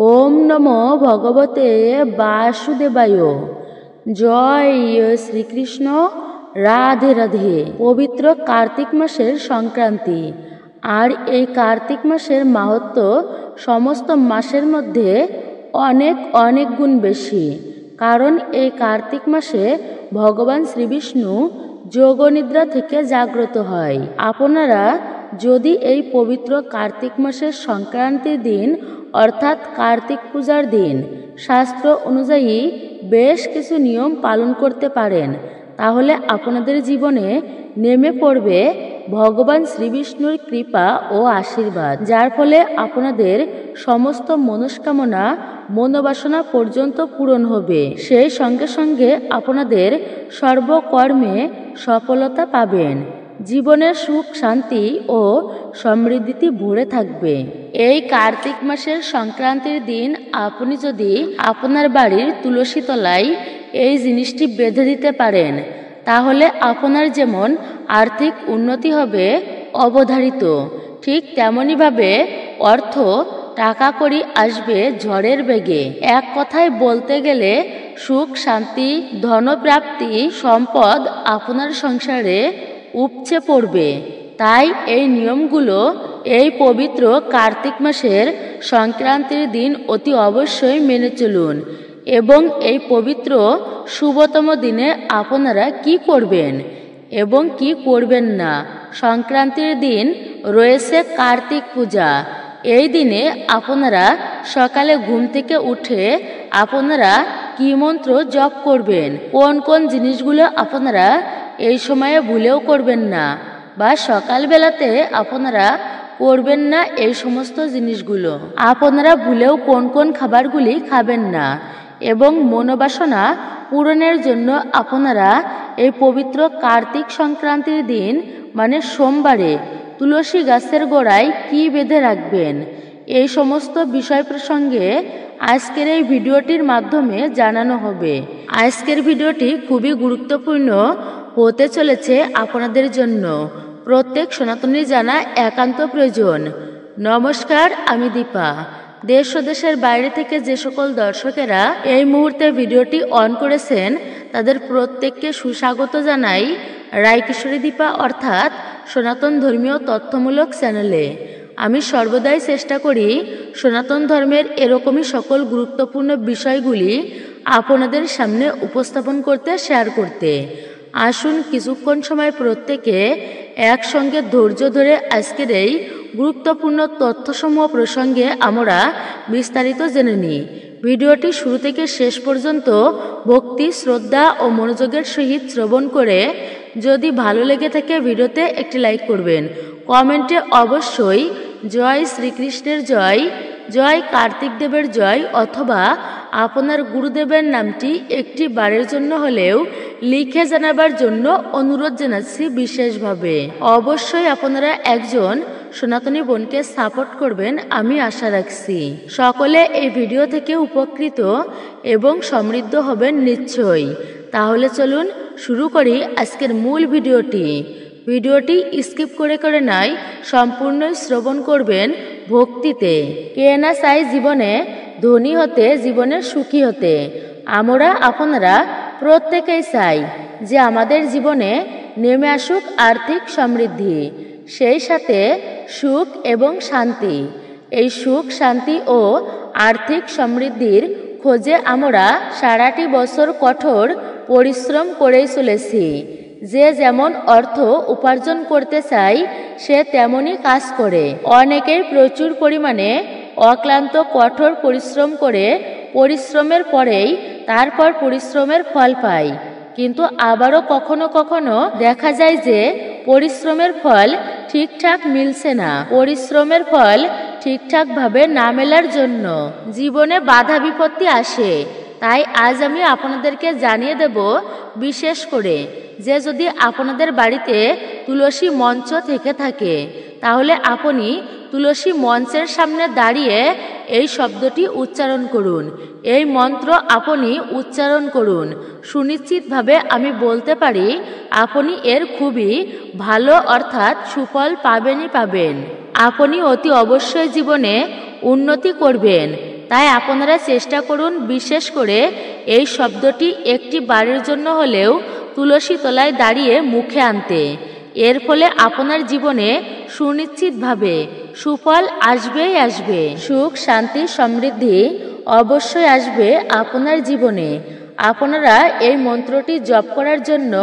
ওম নমো ভগবতে বাসুদেবায়। জয় শ্রীকৃষ্ণ। রাধে রাধে। পবিত্র কার্তিক মাসের সংক্রান্তি। আর এই কার্তিক মাসের মাহাত্ম্য সমস্ত মাসের মধ্যে অনেক অনেক গুণ বেশি। কারণ এই কার্তিক মাসে ভগবান শ্রীবিষ্ণু যোগনিদ্রা থেকে জাগ্রত হয়। আপনারা যদি এই পবিত্র কার্তিক মাসের সংক্রান্তির দিন অর্থাৎ কার্তিক পূজার দিন শাস্ত্র অনুযায়ী বেশ কিছু নিয়ম পালন করতে পারেন, তাহলে আপনাদের জীবনে নেমে পড়বে ভগবান শ্রীবিষ্ণুর কৃপা ও আশীর্বাদ, যার ফলে আপনাদের সমস্ত মনস্কামনা মনোবাসনা পর্যন্ত পূরণ হবে। সেই সঙ্গে সঙ্গে আপনাদের সর্বকর্মে সফলতা পাবেন। জীবনের সুখ শান্তি ও সমৃদ্ধিতে ভরে থাকবে। এই কার্তিক মাসের সংক্রান্তির দিন আপনি যদি আপনার বাড়ির তুলসী তলায় এই জিনিসটি বেঁধে দিতে পারেন, তাহলে আপনার যেমন আর্থিক উন্নতি হবে অবধারিত, ঠিক তেমনইভাবে অর্থ টাকা কড়ি আসবে ঝড়ের বেগে। এক কথায় বলতে গেলে সুখ শান্তি ধনপ্রাপ্তি সম্পদ আপনার সংসারে উপচে পড়বে। তাই এই নিয়মগুলো এই পবিত্র কার্তিক মাসের সংক্রান্তির দিন অতি অবশ্যই মেনে চলুন। এবং এই পবিত্র শুভতম দিনে আপনারা কি করবেন এবং কি করবেন না। সংক্রান্তির দিন রয়েছে কার্তিক পূজা। এই দিনে আপনারা সকালে ঘুম থেকে উঠে আপনারা কি মন্ত্র জপ করবেন, কোন কোন জিনিসগুলো আপনারা এই সময়ে ভুলেও করবেন না, বা সকালবেলাতে আপনারা করবেন না এই সমস্ত জিনিসগুলো। আপনারা ভুলেও কোন কোন খাবারগুলি খাবেন না। এবং মনোবাসনা পূরণের জন্য আপনারা এই পবিত্র কার্তিক সংক্রান্তির দিন মানে সোমবারে তুলসী গাছের গোড়ায় কি বেঁধে রাখবেন, এই সমস্ত বিষয় প্রসঙ্গে আজকের এই ভিডিওটির মাধ্যমে জানানো হবে। আজকের ভিডিওটি খুবই গুরুত্বপূর্ণ হতে চলেছে আপনাদের জন্য। প্রত্যেক সনাতনী জানা একান্ত প্রয়োজন। নমস্কার, আমি দীপা। দেশ ও দেশের বাইরে থেকে যে সকল দর্শকেরা এই মুহূর্তে ভিডিওটি অন করেছেন তাদের প্রত্যেককে সুস্বাগত জানাই রায়কিশোরী দীপা অর্থাৎ সনাতন ধর্মীয় তথ্যমূলক চ্যানেলে। আমি সর্বদাই চেষ্টা করি সনাতন ধর্মের এরকমই সকল গুরুত্বপূর্ণ বিষয়গুলি আপনাদের সামনে উপস্থাপন করতে, শেয়ার করতে। আসুন কিছুক্ষণ সময় প্রত্যেকে একসঙ্গে ধৈর্য ধরে আজকের এই গুরুত্বপূর্ণ তথ্যসমূহ প্রসঙ্গে আমরা বিস্তারিত জেনে নিই। ভিডিওটি শুরু থেকে শেষ পর্যন্ত ভক্তি শ্রদ্ধা ও মনোযোগের সহিত শ্রবণ করে যদি ভালো লেগে থাকে ভিডিওতে একটি লাইক করবেন। কমেন্টে অবশ্যই জয় শ্রীকৃষ্ণের জয়, জয় কার্তিক দেবের জয় অথবা আপনার গুরুদেবের নামটি একটি বারের জন্য হলেও লিখে জানাবার জন্য অনুরোধ জানাচ্ছি বিশেষভাবে। অবশ্যই আপনারা একজন সনাতনী বোনকে সাপোর্ট করবেন আমি আশা রাখছি। সকলে এই ভিডিও থেকে উপকৃত এবং সমৃদ্ধ হবেন নিশ্চয়ই। তাহলে চলুন শুরু করি আজকের মূল ভিডিওটি। ভিডিওটি স্কিপ করে নয়, সম্পূর্ণই শ্রবণ করবেন ভক্তিতে। কে না চাই জীবনে ধনী হতে, জীবনে সুখী হতে। আমরা আপনারা প্রত্যেকেই চাই যে আমাদের জীবনে নেমে আসুক আর্থিক সমৃদ্ধি, সেই সাথে সুখ এবং শান্তি। এই সুখ শান্তি ও আর্থিক সমৃদ্ধির খোঁজে আমরা সারাটি বছর কঠোর পরিশ্রম করেই চলেছি। যে যেমন অর্থ উপার্জন করতে চায় সে তেমনই কাজ করে। অনেকেই প্রচুর পরিমাণে অক্লান্ত কঠোর পরিশ্রম করে পরিশ্রমের পরেই তারপর পরিশ্রমের ফল পায়। কিন্তু আবারও কখনো কখনো দেখা যায় যে পরিশ্রমের ফল ঠিকঠাক মিলছে না। পরিশ্রমের ফল ঠিকঠাকভাবে না মেলার জন্য জীবনে বাধা বিপত্তি আসে। তাই আজ আমি আপনাদেরকে জানিয়ে দেব বিশেষ করে যে যদি আপনাদের বাড়িতে তুলসী মঞ্চ থেকে থাকে তাহলে আপনি তুলসী মঞ্চের সামনে দাঁড়িয়ে এই শব্দটি উচ্চারণ করুন। এই মন্ত্র আপনি উচ্চারণ করুন। সুনিশ্চিতভাবে আমি বলতে পারি আপনি এর খুবই ভালো অর্থাৎ সুফল পাবেনই পাবেন। আপনি অতি অবশ্যই জীবনে উন্নতি করবেন তাই আপনারা চেষ্টা করুন বিশেষ করে এই শব্দটি একটি বারের জন্য হলেও তুলসী তলায় দাঁড়িয়ে মুখে আনতে। এর ফলে আপনার জীবনে সুনিশ্চিতভাবে সুফল আসবেই আসবে। সুখ, শান্তি, সমৃদ্ধি অবশ্যই আসবে আপনার জীবনে। আপনারা এই মন্ত্রটি জপ করার জন্য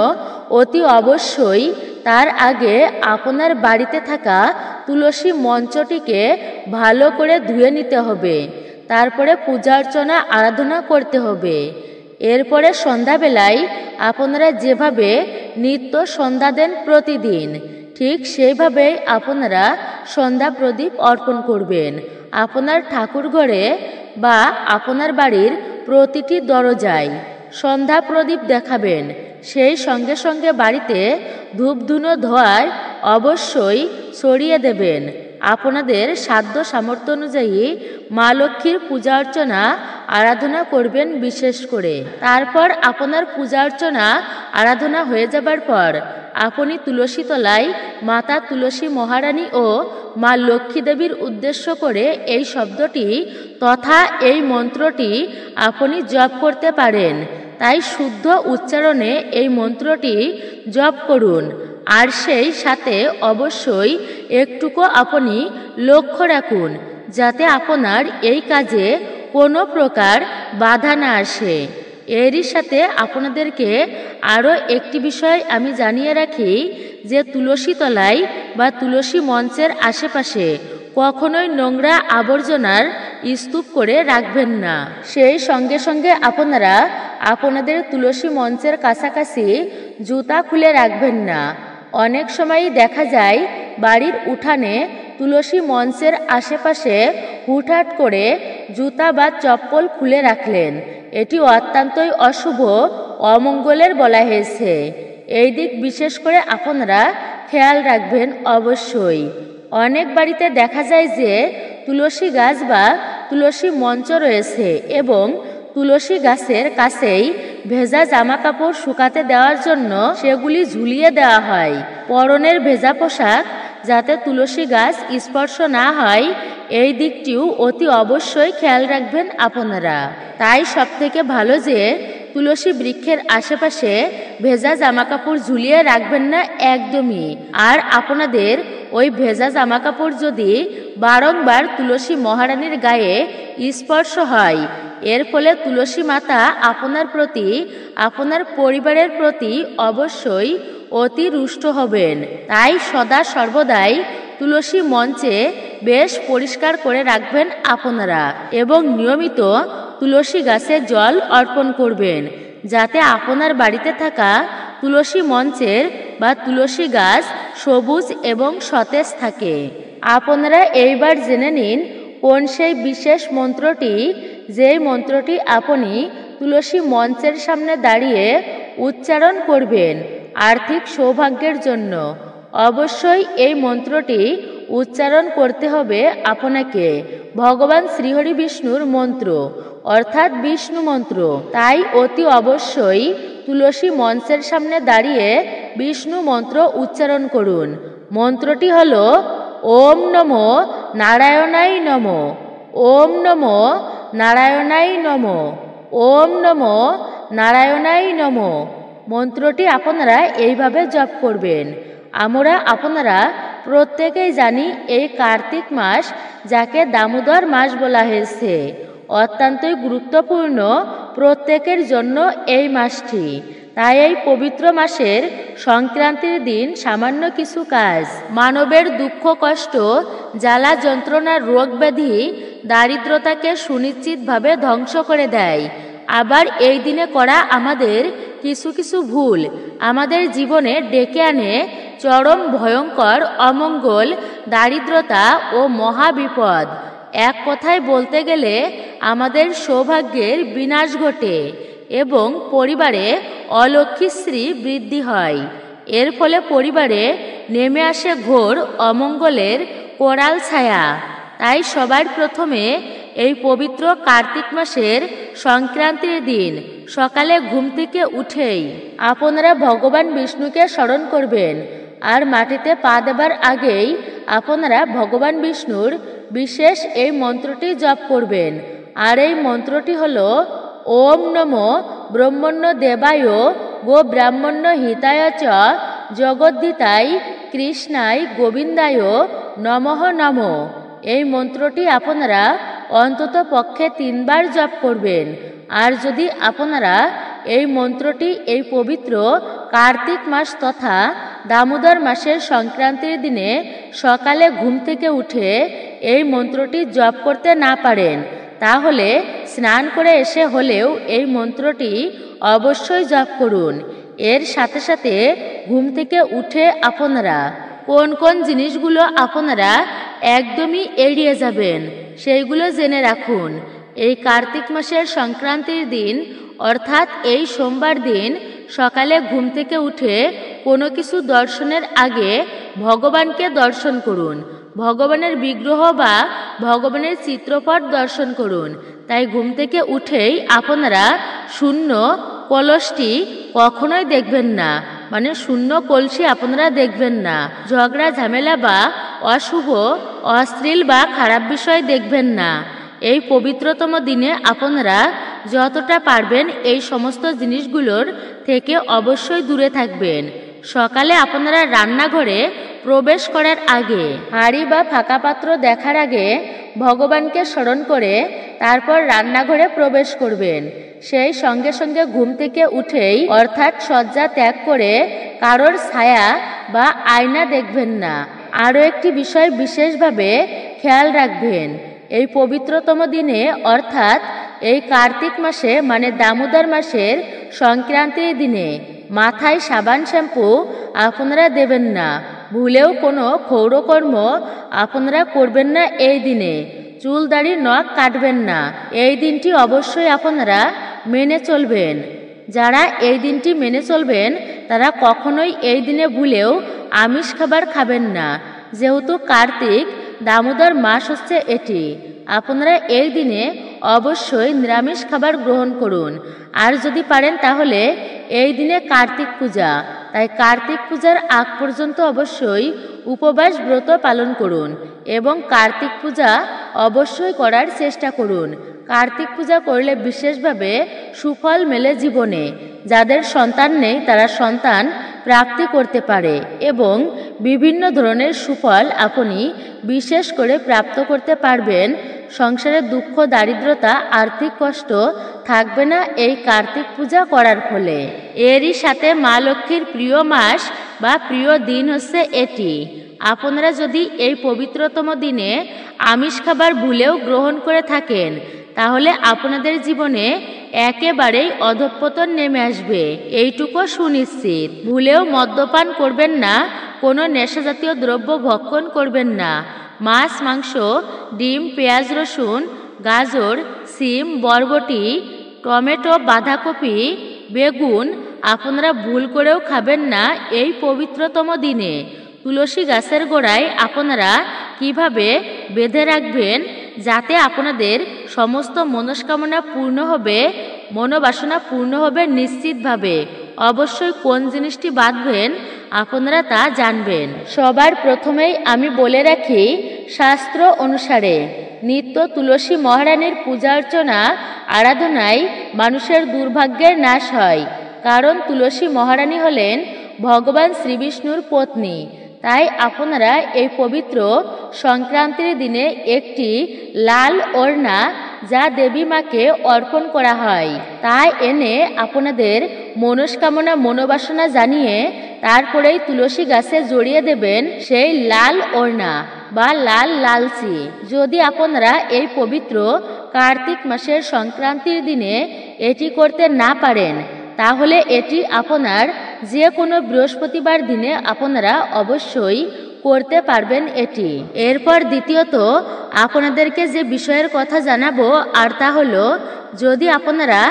অতি অবশ্যই তার আগে আপনার বাড়িতে থাকা তুলসী মঞ্চটিকে ভালো করে ধুয়ে নিতে হবে। তারপরে পূজা অর্চনা আরাধনা করতে হবে। এরপরে সন্ধ্যাবেলায় আপনারা যেভাবে নিত্য সন্ধ্যা দেন প্রতিদিন, ঠিক সেইভাবেই আপনারা সন্ধ্যা প্রদীপ অর্পণ করবেন। আপনার ঠাকুর ঘরে বা আপনার বাড়ির প্রতিটি দরজায় সন্ধ্যা প্রদীপ দেখাবেন। সেই সঙ্গে সঙ্গে বাড়িতে ধূপধুনো ধোঁয়ায় অবশ্যই ছড়িয়ে দেবেন। আপনাদের সাধ্য সামর্থ্য অনুযায়ী মা লক্ষ্মীর পূজা অর্চনা আরাধনা করবেন বিশেষ করে। তারপর আপনার পূজা অর্চনা আরাধনা হয়ে যাবার পর আপনি তুলসী তলায় মাতা তুলসী মহারানী ও মা লক্ষ্মী দেবীর উদ্দেশ্য করে এই শব্দটি তথা এই মন্ত্রটি আপনি জপ করতে পারেন। তাই শুদ্ধ উচ্চারণে এই মন্ত্রটি জপ করুন। আর সেই সাথে অবশ্যই একটুকু আপনি লক্ষ্য রাখুন যাতে আপনার এই কাজে কোনো প্রকার বাধা না আসে। এরই সাথে আপনাদেরকে আরও একটি বিষয় আমি জানিয়ে রাখি যে তুলসী তলায় বা তুলসী মঞ্চের আশেপাশে কখনোই নোংরা আবর্জনার স্তূপ করে রাখবেন না। সেই সঙ্গে সঙ্গে আপনারা আপনাদের তুলসী মঞ্চের কাছাকাছি জুতা খুলে রাখবেন না। অনেক সময়ই দেখা যায় বাড়ির উঠানে তুলসী মঞ্চের আশেপাশে হুটহাট করে জুতা বা চপ্পল খুলে রাখলেন। এটি অত্যন্তই অশুভ, অমঙ্গলের বলা হয়েছে। এই দিক বিশেষ করে আপনারা খেয়াল রাখবেন অবশ্যই। অনেক বাড়িতে দেখা যায় যে তুলসী গাছ বা তুলসী মঞ্চ রয়েছে এবং তুলসী গাছের কাছেই ভেজা জামা কাপড় শুকাতে দেওয়ার জন্য সেগুলি ঝুলিয়ে দেওয়া হয়। পরনের ভেজা পোশাক যাতে তুলসী গাছ স্পর্শ না হয়, এই দিকটিও অতি অবশ্যই খেয়াল রাখবেন আপনারা। তাই সবথেকে ভালো যে তুলসী বৃক্ষের আশেপাশে ভেজা জামাকাপড় ঝুলিয়ে রাখবেন না একদমই। আর আপনাদের ওই ভেজা জামাকাপড় যদি বারংবার তুলসী মহারানীর গায়ে স্পর্শ হয়, এর ফলে তুলসী মাতা আপনার প্রতি, আপনার পরিবারের প্রতি অবশ্যই অতি রুষ্ট হবেন। তাই সদা সর্বদাই তুলসী মঞ্চে বেশ পরিষ্কার করে রাখবেন আপনারা এবং নিয়মিত তুলসী গাছে জল অর্পণ করবেন যাতে আপনার বাড়িতে থাকা তুলসী মঞ্চের বা তুলসী গাছ সবুজ এবং সতেজ থাকে। আপনারা এইবার জেনে নিন কোন সেই বিশেষ মন্ত্রটি, যেই মন্ত্রটি আপনি তুলসী মঞ্চের সামনে দাঁড়িয়ে উচ্চারণ করবেন আর্থিক সৌভাগ্যের জন্য। অবশ্যই এই মন্ত্রটি উচ্চারণ করতে হবে আপনাকে ভগবান শ্রীহরি বিষ্ণুর মন্ত্র অর্থাৎ বিষ্ণু মন্ত্র। তাই অতি অবশ্যই তুলসী মঞ্চের সামনে দাঁড়িয়ে বিষ্ণু মন্ত্র উচ্চারণ করুন। মন্ত্রটি হল ওম নমো নারায়ণায় নমো, ওম নমো নারায়ণায় নমো, ওম নমো নারায়ণায় নমো। মন্ত্রটি আপনারা এইভাবে জপ করবেন। আপনারা প্রত্যেকেই জানি এই কার্তিক মাস যাকে দামোদর মাস বলা হয়েছে, অত্যন্তই গুরুত্বপূর্ণ প্রত্যেকের জন্য এই মাসটি। তাই এই পবিত্র মাসের সংক্রান্তির দিন সামান্য কিছু কাজ মানবের দুঃখ, কষ্ট, জ্বালা, যন্ত্রণার, রোগ ব্যাধি, দারিদ্রতাকে সুনিশ্চিতভাবে ধ্বংস করে দেয়। আবার এই দিনে করা আমাদের কিছু কিছু ভুল আমাদের জীবনে ডেকে আনে চরম ভয়ঙ্কর অমঙ্গল, দারিদ্রতা ও মহাবিপদ। এক কথায় বলতে গেলে আমাদের সৌভাগ্যের বিনাশ ঘটে এবং পরিবারে অলক্ষ্মীশ্রী বৃদ্ধি হয়। এর ফলে পরিবারে নেমে আসে ঘোর অমঙ্গলের কোরাল ছায়া। তাই সবার প্রথমে এই পবিত্র কার্তিক মাসের সংক্রান্তির দিন সকালে ঘুম থেকে উঠেই আপনারা ভগবান বিষ্ণুকে স্মরণ করবেন। আর মাটিতে পা দেবার আগেই আপনারা ভগবান বিষ্ণুর বিশেষ এই মন্ত্রটি জপ করবেন। আর এই মন্ত্রটি হলো ওম নমো ব্রহ্মণ্য দেবায় গো ব্রাহ্মণ্য হিতায় চ জগদ্ধিতায় কৃষ্ণায় গোবিন্দায় নমঃ নমঃ। এই মন্ত্রটি আপনারা অন্তত পক্ষে 3 বার জপ করবেন। আর যদি আপনারা এই মন্ত্রটি এই পবিত্র কার্তিক মাস তথা দামোদর মাসের সংক্রান্তির দিনে সকালে ঘুম থেকে উঠে এই মন্ত্রটি জপ করতে না পারেন, তাহলে স্নান করে এসে হলেও এই মন্ত্রটি অবশ্যই জপ করুন। এর সাথে সাথে ঘুম থেকে উঠে আপনারা কোন কোন জিনিসগুলো আপনারা একদমই এড়িয়ে যাবেন সেইগুলো জেনে রাখুন। এই কার্তিক মাসের সংক্রান্তির দিন অর্থাৎ এই সোমবার দিন সকালে ঘুম থেকে উঠে কোনো কিছু দর্শনের আগে ভগবানকে দর্শন করুন। ভগবানের বিগ্রহ বা ভগবানের চিত্রপট দর্শন করুন। তাই ঘুম থেকে উঠেই আপনারা শূন্য কলসটি কখনোই দেখবেন না, মানে শূন্য কলসি আপনারা দেখবেন না। ঝগড়া ঝামেলা বা অশুভ অশ্লীল বা খারাপ বিষয় দেখবেন না। এই পবিত্রতম দিনে আপনারা যতটা পারবেন এই সমস্ত জিনিসগুলোর থেকে অবশ্যই দূরে থাকবেন। সকালে আপনারা রান্নাঘরে প্রবেশ করার আগে হাঁড়ি বা ফাঁকা পাত্র দেখার আগে ভগবানকে স্মরণ করে তারপর রান্নাঘরে প্রবেশ করবেন। সেই সঙ্গে সঙ্গে ঘুম থেকে উঠেই অর্থাৎ শয্যা ত্যাগ করে কারোর ছায়া বা আয়না দেখবেন না। আরও একটি বিষয় বিশেষভাবে খেয়াল রাখবেন, এই পবিত্রতম দিনে অর্থাৎ এই কার্তিক মাসে মানে দামোদর মাসের সংক্রান্তির দিনে মাথায় সাবান শ্যাম্পু আপনারা দেবেন না। ভুলেও কোনো ক্ষৌরকর্ম আপনারা করবেন না। এই দিনে চুল দাড়ি নখ কাটবেন না। এই দিনটি অবশ্যই আপনারা মেনে চলবেন। যারা এই দিনটি মেনে চলবেন তারা কখনোই এই দিনে ভুলেও আমিষ খাবার খাবেন না। যেহেতু কার্তিক দামোদর মাস হচ্ছে এটি, আপনারা এই দিনে অবশ্যই নিরামিষ খাবার গ্রহণ করুন। আর যদি পারেন তাহলে এই দিনে কার্তিক পূজা, তাই কার্তিক পূজার আগ পর্যন্ত অবশ্যই উপবাস ব্রত পালন করুন এবং কার্তিক পূজা অবশ্যই করার চেষ্টা করুন। কার্তিক পূজা করলে বিশেষভাবে সুফল মেলে জীবনে। যাদের সন্তান নেই তারা সন্তান প্রাপ্তি করতে পারে এবং বিভিন্ন ধরনের সুফল আপনি বিশেষ করে প্রাপ্ত করতে পারবেন। সংসারে দুঃখ দারিদ্রতা আর্থিক কষ্ট থাকবে না এই কার্তিক পূজা করার ফলে। এরই সাথে মা লক্ষ্মীর প্রিয় মাস বা প্রিয় দিন হচ্ছে এটি। আপনারা যদি এই পবিত্রতম দিনে আমিষ খাবার ভুলেও গ্রহণ করে থাকেন তাহলে আপনাদের জীবনে একেবারেই অধঃপতন নেমে আসবে, এইটুকু সুনিশ্চিত। ভুলেও মদ্যপান করবেন না, কোনো নেশাজাতীয় দ্রব্য ভক্ষণ করবেন না। মাছ মাংস ডিম পেঁয়াজ রসুন গাজর সিম বরবটি টমেটো বাঁধাকপি বেগুন আপনারা ভুল করেও খাবেন না এই পবিত্রতম দিনে। তুলসী গাছের গোড়ায় আপনারা কিভাবে বেঁধে রাখবেন যাতে আপনাদের সমস্ত মনস্কামনা পূর্ণ হবে, মনোবাসনা পূর্ণ হবে নিশ্চিতভাবে। অবশ্যই কোন জিনিসটি বাঁধবেন আপনারা তা জানবেন। সবার প্রথমেই আমি বলে রাখি, শাস্ত্র অনুসারে নিত্য তুলসী মহারানীর পূজা অর্চনা আরাধনায় মানুষের দুর্ভাগ্যের নাশ হয়। কারণ তুলসী মহারানী হলেন ভগবান শ্রীবিষ্ণুর পত্নী। তাই আপনারা এই পবিত্র সংক্রান্তির দিনে একটি লাল ওড়না যা দেবী মাকে অর্পণ করা হয় তা এনে আপনাদের মনস্কামনা মনোবাসনা জানিয়ে তারপরেই তুলসী গাছে জড়িয়ে দেবেন সেই লাল ওড়না বা লাল লালচি। যদি আপনারা এই পবিত্র কার্তিক মাসের সংক্রান্তির দিনে এটি করতে না পারেন তাহলে এটি আপনার যে কোনো বৃহস্পতিবার দিনে আপনারা অবশ্যই করতে পারবেন এটি। এরপর দ্বিতীয়ত আপনাদেরকে যে বিষয়ের কথা জানাবো আর তা হলো, যদি আপনারা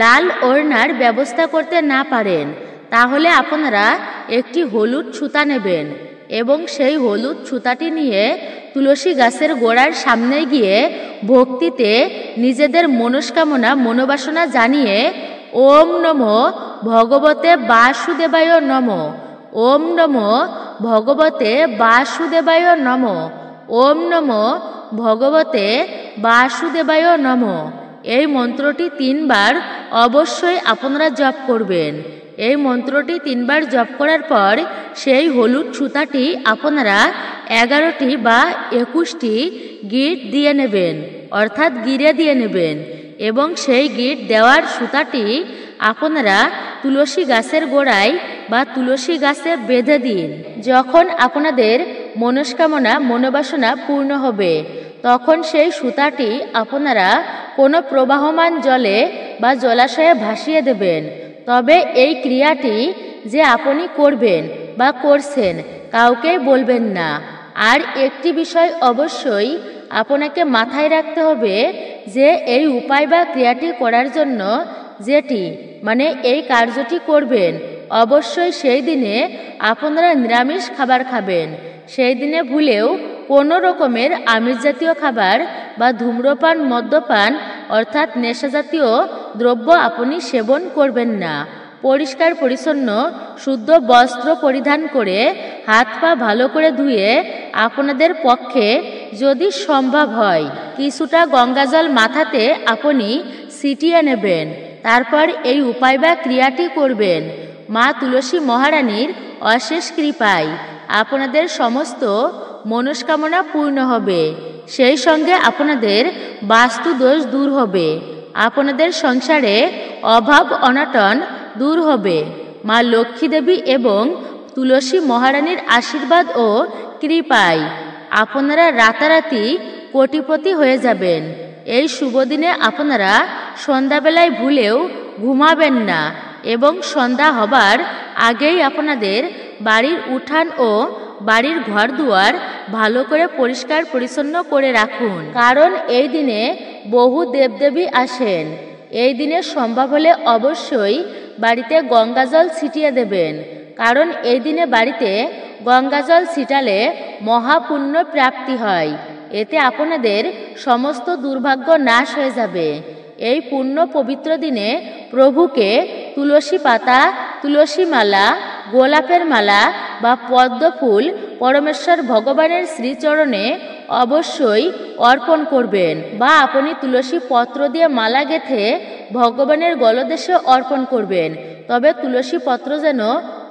লাল ওড়নার ব্যবস্থা করতে না পারেন তাহলে আপনারা একটি হলুদ সুতা নেবেন এবং সেই হলুদ সুতাটি নিয়ে তুলসী গাছের গোড়ার সামনে গিয়ে ভক্তিতে নিজেদের মনস্কামনা মনোবাসনা জানিয়ে ওম নমো ভগবতে বাসুদেবায় নমঃ, ওম নমো ভগবতে বাসুদেবায় নমঃ, ওম নমো ভগবতে বাসুদেবায় নমঃ। এই মন্ত্রটি 3 বার অবশ্যই আপনারা জপ করবেন। এই মন্ত্রটি 3 বার জপ করার পর সেই হলুদ সুতাটি আপনারা 11টি বা 21টি গিট দিয়ে নেবেন, অর্থাৎ গিরে দিয়ে নেবেন, এবং সেই গিট দেওয়ার সুতাটি আপনারা তুলসী গাছের গোড়ায় বা তুলসী গাছে বেঁধে দিন। যখন আপনাদের মনস্কামনা মনোবাসনা পূর্ণ হবে তখন সেই সুতাটি আপনারা কোনো প্রবাহমান জলে বা জলাশয়ে ভাসিয়ে দেবেন। তবে এই ক্রিয়াটি যে আপনি করবেন বা করছেন কাউকে বলবেন না। আর একটি বিষয় অবশ্যই আপনাকে মাথায় রাখতে হবে যে এই উপায় বা ক্রিয়াটি করার জন্য যেটি এই কার্যটি করবেন, অবশ্যই সেই দিনে আপনারা নিরামিষ খাবার খাবেন। সেই দিনে ভুলেও কোনো রকমের আমিষ জাতীয় খাবার বা ধূম্রপান মদ্যপান অর্থাৎ নেশাজাতীয় দ্রব্য আপনি সেবন করবেন না। পরিষ্কার পরিচ্ছন্ন শুদ্ধ বস্ত্র পরিধান করে হাত পা ভালো করে ধুয়ে আপনাদের পক্ষে যদি সম্ভব হয় কিছুটা গঙ্গাজল মাথাতে আপনি ছিটিয়ে নেবেন। তারপর এই উপায় বা ক্রিয়াটি করবেন। মা তুলসী মহারানীর অশেষ কৃপায় আপনাদের সমস্ত মনস্কামনা পূর্ণ হবে। সেই সঙ্গে আপনাদের বাস্তু দোষ দূর হবে, আপনাদের সংসারে অভাব অনটন দূর হবে। মা লক্ষ্মী দেবী এবং তুলসী মহারানীর আশীর্বাদ ও কৃপায় আপনারা রাতারাতি কোটিপতি হয়ে যাবেন। এই শুভ দিনে আপনারা সন্ধ্যাবেলায় ভুলেও ঘুমাবেন না এবং সন্ধ্যা হবার আগেই আপনাদের বাড়ির উঠান ও বাড়ির ঘর দুয়ার ভালো করে পরিষ্কার পরিচ্ছন্ন করে রাখুন, কারণ এই দিনে বহু দেবদেবী আসেন। এই দিনে সম্ভব হলে অবশ্যই বাড়িতে গঙ্গাজল ছিটিয়ে দেবেন, কারণ এই দিনে বাড়িতে গঙ্গাজল ছিটালে মহাপুণ্য প্রাপ্তি হয়। এতে আপনাদের সমস্ত দুর্ভাগ্য নাশ হয়ে যাবে। এই পুণ্য পবিত্র দিনে প্রভুকে তুলসী পাতা, তুলসী মালা, গোলাপের মালা বা পদ্ম ফুল পরমেশ্বর ভগবানের শ্রীচরণে অবশ্যই অর্পণ করবেন, বা আপনি তুলসী পত্র দিয়ে মালা গেঁথে ভগবানের গলদেশে অর্পণ করবেন। তবে তুলসী পত্র যেন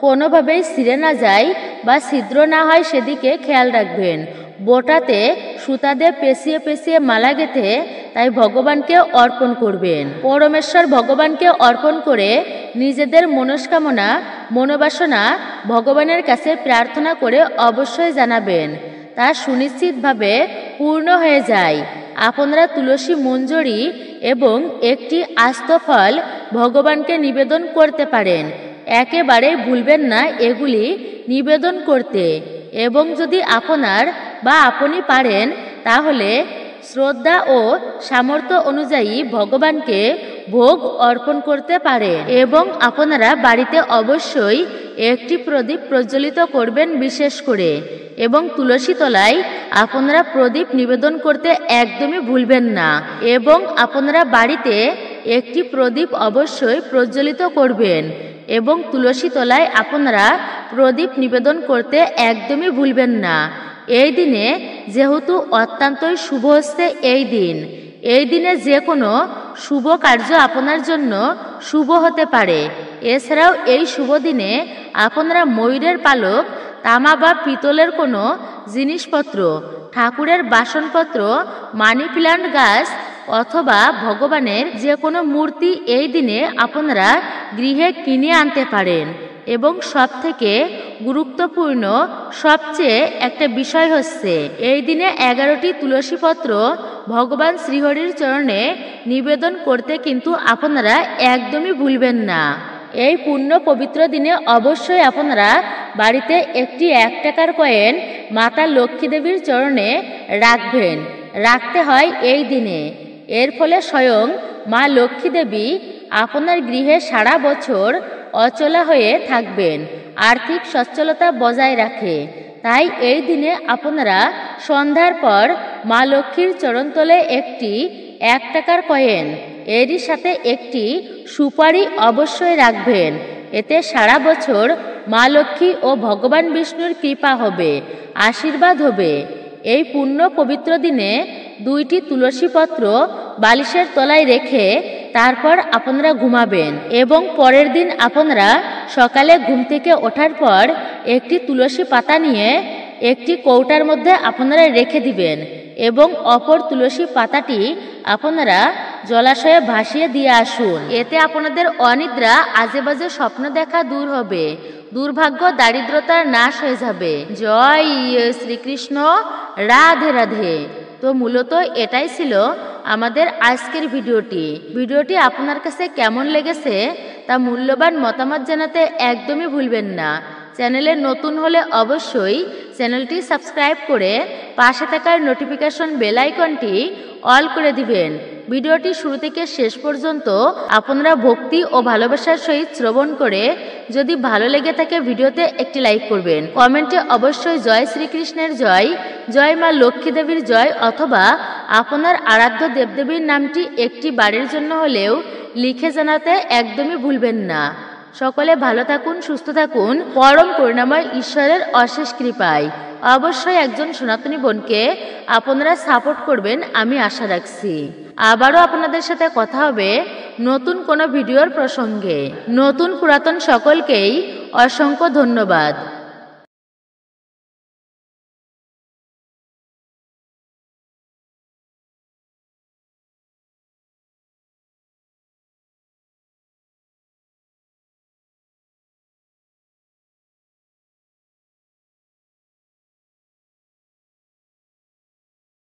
কোনোভাবেই ছিঁড়ে না যায় বা ছিদ্র না হয় সেদিকে খেয়াল রাখবেন। বোটাতে সুতা দিয়ে পেঁচিয়ে পেঁচিয়ে মালা গেঁথে তাই ভগবানকে অর্পণ করবেন। পরমেশ্বর ভগবানকে অর্পণ করে নিজেদের মনস্কামনা মনোবাসনা ভগবানের কাছে প্রার্থনা করে অবশ্যই জানাবেন, তা সুনিশ্চিতভাবে পূর্ণ হয়ে যায়। আপনারা তুলসী মঞ্জরি এবং একটি আস্ত ফল ভগবানকে নিবেদন করতে পারেন। একেবারেই ভুলবেন না এগুলি নিবেদন করতে, এবং যদি আপনার বা আপনি পারেন তাহলে শ্রদ্ধা ও সামর্থ্য অনুযায়ী ভগবানকে ভোগ অর্পণ করতে পারেন। এবং আপনারা বাড়িতে অবশ্যই একটি প্রদীপ প্রজ্বলিত করবেন বিশেষ করে, এবং তুলসী তলায় আপনারা প্রদীপ নিবেদন করতে একদমই ভুলবেন না। এবং আপনারা বাড়িতে একটি প্রদীপ অবশ্যই প্রজ্বলিত করবেন, এবং তুলসী তলায় আপনারা প্রদীপ নিবেদন করতে একদমই ভুলবেন না। এই দিনে যেহেতু অত্যন্তই শুভ হচ্ছে এই দিনে যে কোনো শুভ কার্য আপনার জন্য শুভ হতে পারে। এছাড়াও এই শুভ দিনে আপনারা ময়ূরের পালক, তামা বা পিতলের কোনো জিনিসপত্র, ঠাকুরের বাসনপত্র, মানি প্ল্যান্ট গাছ অথবা ভগবানের যে কোনো মূর্তি এই দিনে আপনারা গৃহে কিনে আনতে পারেন। এবং সবথেকে গুরুত্বপূর্ণ সবচেয়ে একটা বিষয় হচ্ছে এই দিনে 11টি তুলসী পত্র ভগবান শ্রীহরির চরণে নিবেদন করতে কিন্তু আপনারা একদমই ভুলবেন না। এই পুণ্য পবিত্র দিনে অবশ্যই আপনারা বাড়িতে একটি 1 টাকার কয়েন মাতা লক্ষ্মী দেবীর চরণে রাখবেন, রাখতে হয় এই দিনে। এর ফলে স্বয়ং মা লক্ষ্মী দেবী আপনার গৃহে সারা বছর অচলা হয়ে থাকবেন, আর্থিক সচ্ছলতা বজায় রাখে। তাই এই দিনে আপনারা সন্ধ্যার পর মা লক্ষ্মীর চরণতলে একটি 1 টাকার কয়েন, এরই সাথে একটি সুপারি অবশ্যই রাখবেন। এতে সারা বছর মা লক্ষ্মী ও ভগবান বিষ্ণুর কৃপা হবে, আশীর্বাদ হবে। এই পুণ্য পবিত্র দিনে 2টি তুলসী পত্র বালিশের তলায় রেখে তারপর আপনারা ঘুমাবেন এবং পরের দিন আপনারা সকালে ঘুম থেকে ওঠার পর একটি তুলসী পাতা নিয়ে একটি কৌটার মধ্যে আপনারা রেখে দিবেন এবং অপর তুলসী পাতাটি আপনারা জলাশয়ে ভাসিয়ে দিয়ে আসুন। এতে আপনাদের অনিদ্রা আজেবাজে স্বপ্ন দেখা দূর হবে, দুর্ভাগ্য দারিদ্রতার নাশ হয়ে যাবে। জয় শ্রীকৃষ্ণ, রাধে রাধে। তো মূলত এটাই ছিল আমাদের আজকের ভিডিওটি আপনার কাছে কেমন লেগেছে তা মূল্যবান মতামত জানাতে একদমই ভুলবেন না। চ্যানেলে নতুন হলে অবশ্যই চ্যানেলটি সাবস্ক্রাইব করে পাশে থাকা নোটিফিকেশন বেল আইকনটি অল করে দিবেন। ভিডিওটি শুরু থেকে শেষ পর্যন্ত আপনারা ভক্তি ও ভালোবাসার সহিত শ্রবণ করে যদি ভালো লেগে থাকে ভিডিওতে একটি লাইক করবেন। কমেন্টে অবশ্যই জয় শ্রীকৃষ্ণের জয়, জয় মা লক্ষ্মী দেবীর জয় অথবা আপনার আরাধ্য দেবদেবীর নামটি একটি বারের জন্য হলেও লিখে জানাতে একদমই ভুলবেন না। সকলে ভালো থাকুন, সুস্থ থাকুন, পরম করুণাময় ঈশ্বরের অশেষ কৃপায়। অবশ্যই একজন সনাতনী বোনকে আপনারা সাপোর্ট করবেন আমি আশা রাখছি। আবারও আপনাদের সাথে কথা হবে নতুন কোনো ভিডিওর প্রসঙ্গে। নতুন পুরাতন সকলকেই অসংখ্য ধন্যবাদ।